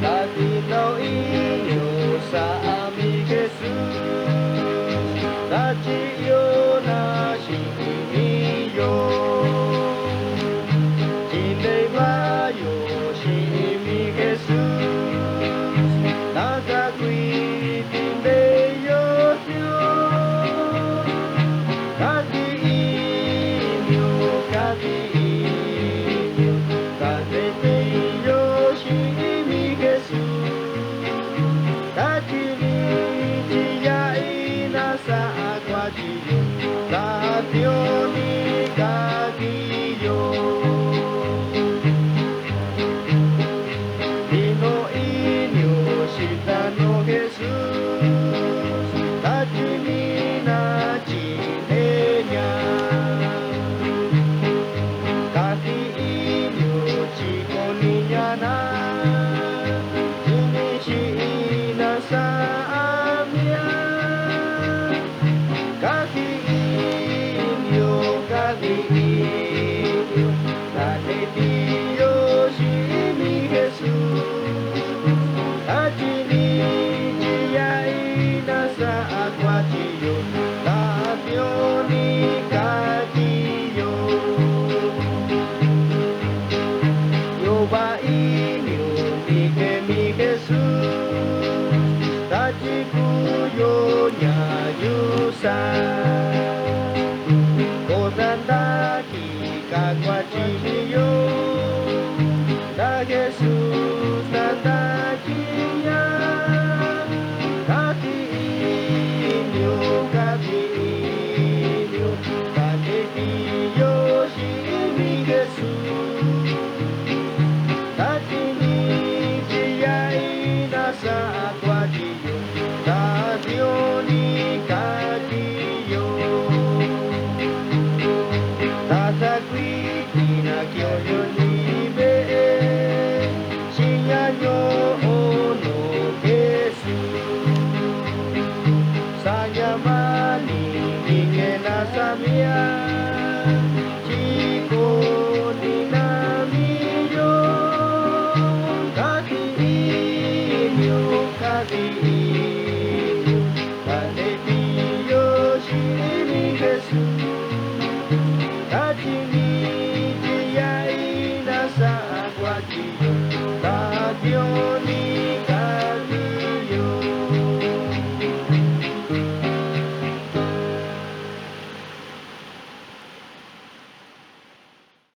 Latinaw inyo sa aming Jesus, Radyo na sinimiyo. Jinay mayo siniming Jesus, nagagwitin Diyos Diyos. Katiinyo, katiinyo, katiinyo siniming Jesus. Katiinyo nasa akwatiyo, Radyo ni Kagiyo. Pinoinyo sila no Jesus, Tajimina Chinenya. Katiinyo chiko niya na, Jimishina sa amya. Katiinyo, katiinyo, katiinyo sini Jesus. Katiinyo nasa akwatiyo, Radyo ni Kagiyo. Yoba inyo, mi Jesus, Tajikuyo niya yusan.